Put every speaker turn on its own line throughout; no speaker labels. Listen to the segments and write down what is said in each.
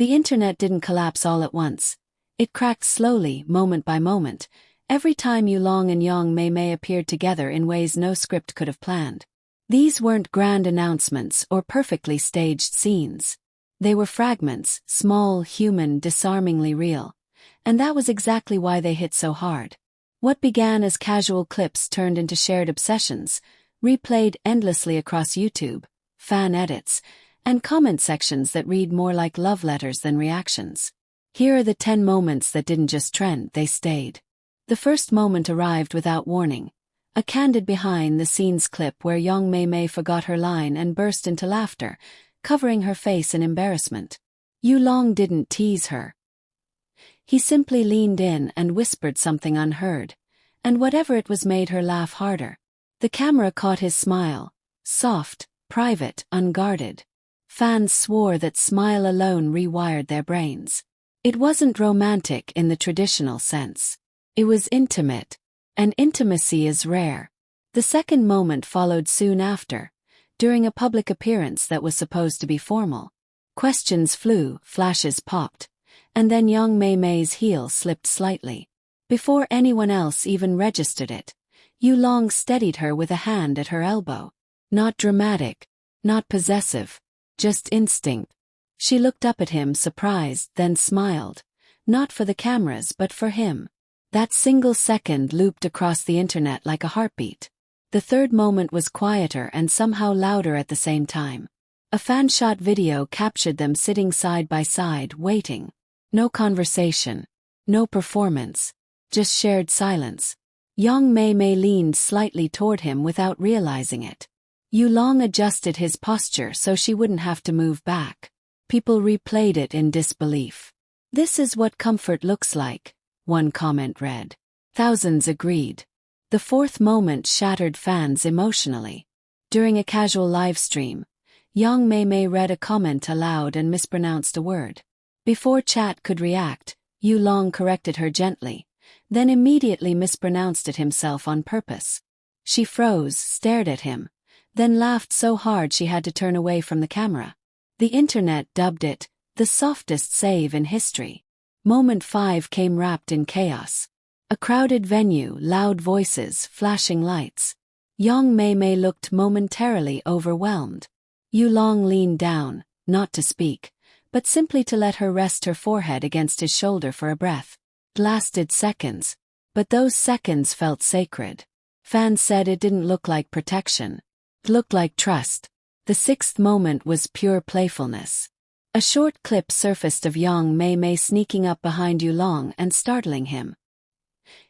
The internet didn't collapse all at once. It cracked slowly, moment by moment, every time Yulong and young Mei Mei appeared together in ways no script could have planned. These weren't grand announcements or perfectly staged scenes. They were fragments, small, human, disarmingly real. And that was exactly why they hit so hard. What began as casual clips turned into shared obsessions, replayed endlessly across YouTube, fan edits, and comment sections that read more like love letters than reactions. Here are the 10 moments that didn't just trend, they stayed. The first moment arrived without warning. A candid behind-the-scenes clip where young Mei Mei forgot her line and burst into laughter, covering her face in embarrassment. Yulong didn't tease her. He simply leaned in and whispered something unheard, and whatever it was made her laugh harder. The camera caught his smile, soft, private, unguarded. Fans swore that smile alone rewired their brains. It wasn't romantic in the traditional sense. It was intimate, and intimacy is rare. The second moment followed soon after, during a public appearance that was supposed to be formal. Questions flew, flashes popped, and then young Mei Mei's heel slipped slightly. Before anyone else even registered it, Yulong steadied her with a hand at her elbow. Not dramatic, not possessive, just instinct. She looked up at him surprised, then smiled. Not for the cameras but for him. That single second looped across the internet like a heartbeat. The third moment was quieter and somehow louder at the same time. A fan-shot video captured them sitting side by side, waiting. No conversation. No performance. Just shared silence. Young Mei Mei leaned slightly toward him without realizing it. Yulong adjusted his posture so she wouldn't have to move back. People replayed it in disbelief. "This is what comfort looks like," one comment read. Thousands agreed. The fourth moment shattered fans emotionally. During a casual live stream, young Mei Mei read a comment aloud and mispronounced a word. Before chat could react, Yulong corrected her gently, then immediately mispronounced it himself on purpose. She froze, stared at him, then laughed so hard she had to turn away from the camera. The internet dubbed it, the softest save in history. Moment 5 came wrapped in chaos. A crowded venue, loud voices, flashing lights. Young Mei Mei looked momentarily overwhelmed. Yulong leaned down, not to speak, but simply to let her rest her forehead against his shoulder for a breath. It lasted seconds, but those seconds felt sacred. Fans said it didn't look like protection. It looked like trust. The sixth moment was pure playfulness. A short clip surfaced of young Mei Mei sneaking up behind Yulong and startling him.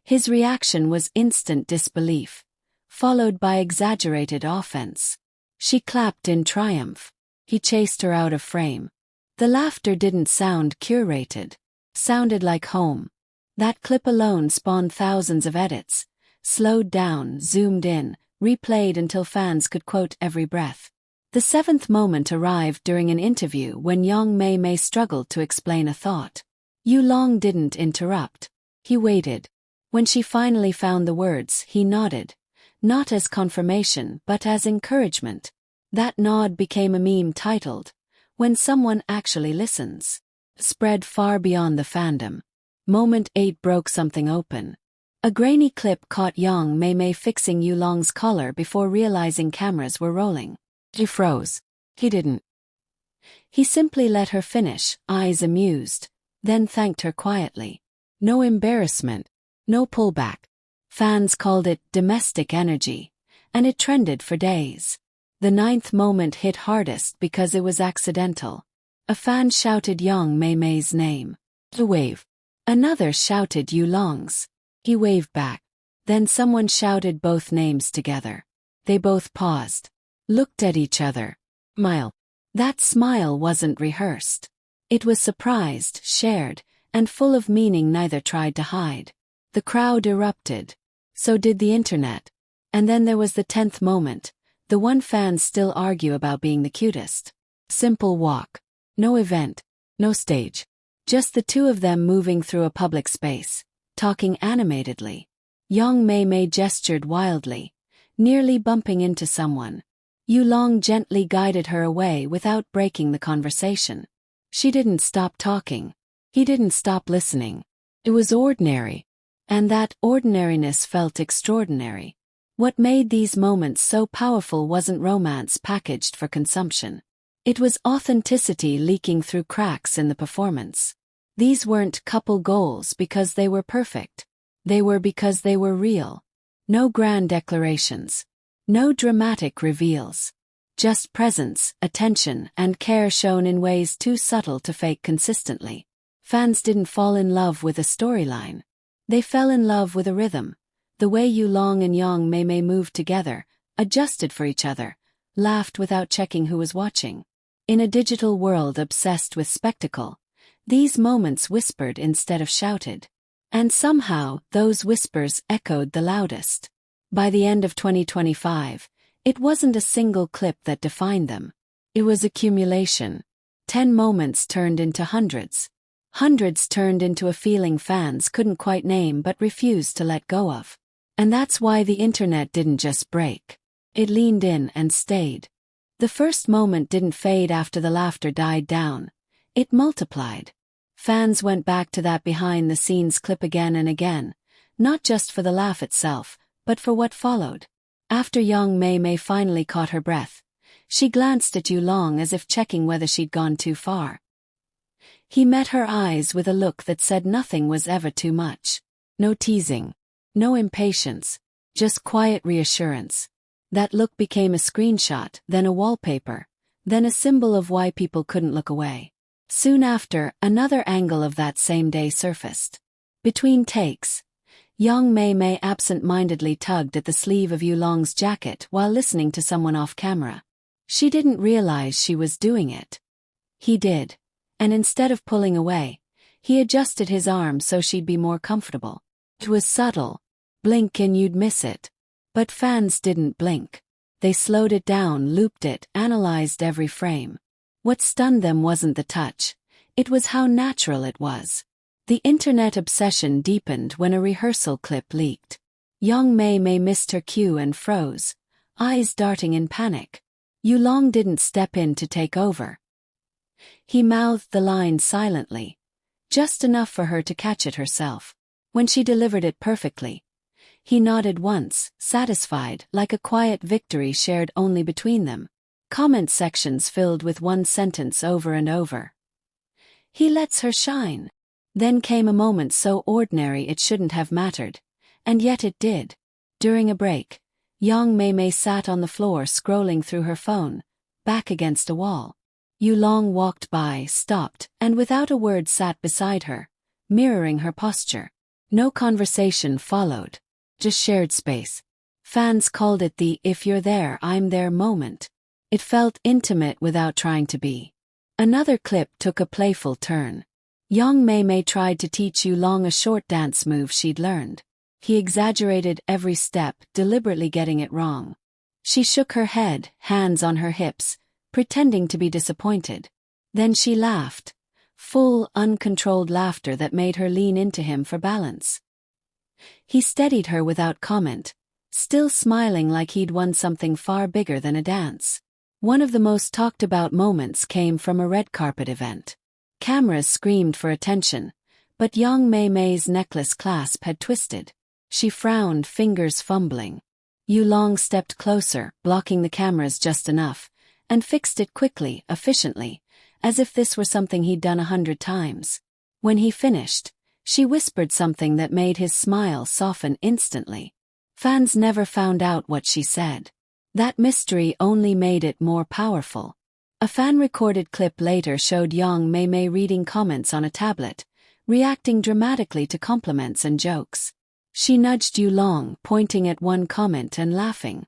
His reaction was instant disbelief, followed by exaggerated offense. She clapped in triumph. He chased her out of frame. The laughter didn't sound curated. Sounded like home. That clip alone spawned thousands of edits. Slowed down, zoomed in, replayed until fans could quote every breath. The seventh moment arrived during an interview when young Mei Mei struggled to explain a thought. Yulong didn't interrupt. He waited. When she finally found the words, he nodded. Not as confirmation, but as encouragement. That nod became a meme titled, "When Someone Actually Listens." Spread far beyond the fandom. Moment 8 broke something open. A grainy clip caught young Mei Mei fixing Yulong's collar before realizing cameras were rolling. She froze. He didn't. He simply let her finish, eyes amused, then thanked her quietly. No embarrassment, no pullback. Fans called it domestic energy, and it trended for days. The ninth moment hit hardest because it was accidental. A fan shouted young Mei Mei's name. The wave. Another shouted Yulong's. He waved back. Then someone shouted both names together. They both paused. Looked at each other. Smile. That smile wasn't rehearsed. It was surprised, shared, and full of meaning neither tried to hide. The crowd erupted. So did the internet. And then there was the 10th moment, the one fans still argue about being the cutest. Simple walk. No event. No stage. Just the two of them moving through a public space, talking animatedly. Young Mei Mei gestured wildly, nearly bumping into someone. Yulong gently guided her away without breaking the conversation. She didn't stop talking. He didn't stop listening. It was ordinary. And that ordinariness felt extraordinary. What made these moments so powerful wasn't romance packaged for consumption. It was authenticity leaking through cracks in the performance. These weren't couple goals because they were perfect. They were because they were real. No grand declarations. No dramatic reveals. Just presence, attention, and care shown in ways too subtle to fake consistently. Fans didn't fall in love with a storyline. They fell in love with a rhythm. The way Yulong and Yang Mei Mei moved together, adjusted for each other, laughed without checking who was watching. In a digital world obsessed with spectacle, these moments whispered instead of shouted. And somehow, those whispers echoed the loudest. By the end of 2025, it wasn't a single clip that defined them. It was accumulation. 10 moments turned into hundreds. Hundreds turned into a feeling fans couldn't quite name but refused to let go of. And that's why the internet didn't just break. It leaned in and stayed. The first moment didn't fade after the laughter died down. It multiplied. Fans went back to that behind-the-scenes clip again and again, not just for the laugh itself, but for what followed. After young Mei Mei finally caught her breath, she glanced at Yulong as if checking whether she'd gone too far. He met her eyes with a look that said nothing was ever too much. No teasing. No impatience. Just quiet reassurance. That look became a screenshot, then a wallpaper, then a symbol of why people couldn't look away. Soon after, another angle of that same day surfaced. Between takes, young Mei Mei absent-mindedly tugged at the sleeve of Yulong's jacket while listening to someone off camera. She didn't realize she was doing it. He did. And instead of pulling away, he adjusted his arm so she'd be more comfortable. It was subtle. Blink and you'd miss it. But fans didn't blink. They slowed it down, looped it, analyzed every frame. What stunned them wasn't the touch. It was how natural it was. The internet obsession deepened when a rehearsal clip leaked. Young Mei Mei missed her cue and froze, eyes darting in panic. Yulong didn't step in to take over. He mouthed the line silently, just enough for her to catch it herself. When she delivered it perfectly, he nodded once, satisfied, like a quiet victory shared only between them. Comment sections filled with one sentence over and over. He lets her shine. Then came a moment so ordinary it shouldn't have mattered, and yet it did. During a break, young Mei Mei sat on the floor scrolling through her phone, back against a wall. Yulong walked by, stopped, and without a word sat beside her, mirroring her posture. No conversation followed. Just shared space. Fans called it the "if you're there, I'm there" moment. It felt intimate without trying to be. Another clip took a playful turn. Young Mei Mei tried to teach Yulong a short dance move she'd learned. He exaggerated every step, deliberately getting it wrong. She shook her head, hands on her hips, pretending to be disappointed. Then she laughed. Full, uncontrolled laughter that made her lean into him for balance. He steadied her without comment, still smiling like he'd won something far bigger than a dance. One of the most talked about moments came from a red carpet event. Cameras screamed for attention, but young Mei Mei's necklace clasp had twisted. She frowned, fingers fumbling. Yulong stepped closer, blocking the cameras just enough, and fixed it quickly, efficiently, as if this were something he'd done 100 times. When he finished, she whispered something that made his smile soften instantly. Fans never found out what she said. That mystery only made it more powerful. A fan-recorded clip later showed young Mei Mei reading comments on a tablet, reacting dramatically to compliments and jokes. She nudged Yulong, pointing at one comment and laughing.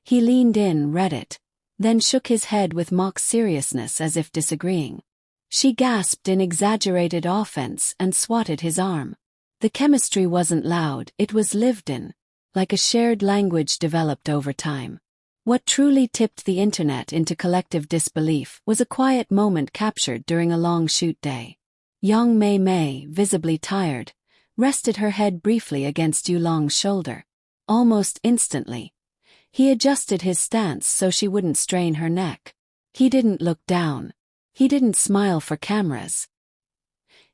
He leaned in, read it, then shook his head with mock seriousness as if disagreeing. She gasped in exaggerated offense and swatted his arm. The chemistry wasn't loud, it was lived in, like a shared language developed over time. What truly tipped the internet into collective disbelief was a quiet moment captured during a long shoot day. Young Mei Mei, visibly tired, rested her head briefly against Yulong's shoulder. Almost instantly, he adjusted his stance so she wouldn't strain her neck. He didn't look down. He didn't smile for cameras.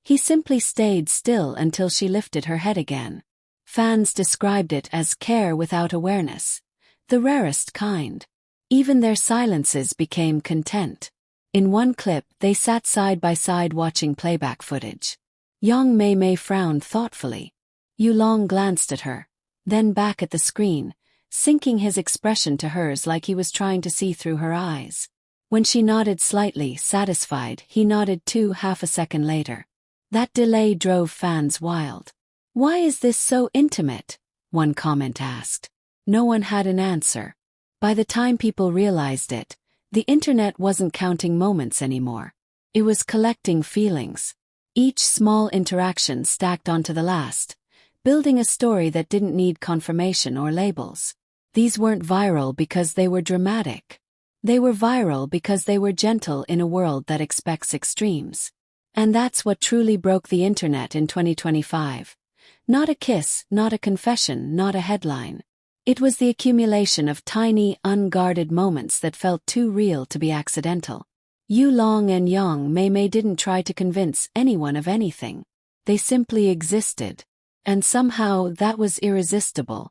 He simply stayed still until she lifted her head again. Fans described it as care without awareness, the rarest kind. Even their silences became content. In one clip, they sat side by side watching playback footage. Young Mei Mei frowned thoughtfully. Yu Long glanced at her, then back at the screen, sinking his expression to hers like he was trying to see through her eyes. When she nodded slightly, satisfied, he nodded too half a second later. That delay drove fans wild. "Why is this so intimate?" one comment asked. No one had an answer. By the time people realized it, the internet wasn't counting moments anymore. It was collecting feelings. Each small interaction stacked onto the last, building a story that didn't need confirmation or labels. These weren't viral because they were dramatic. They were viral because they were gentle in a world that expects extremes. And that's what truly broke the internet in 2025. Not a kiss, not a confession, not a headline. It was the accumulation of tiny, unguarded moments that felt too real to be accidental. Yu Long and Young Mei Mei didn't try to convince anyone of anything. They simply existed. And somehow that was irresistible.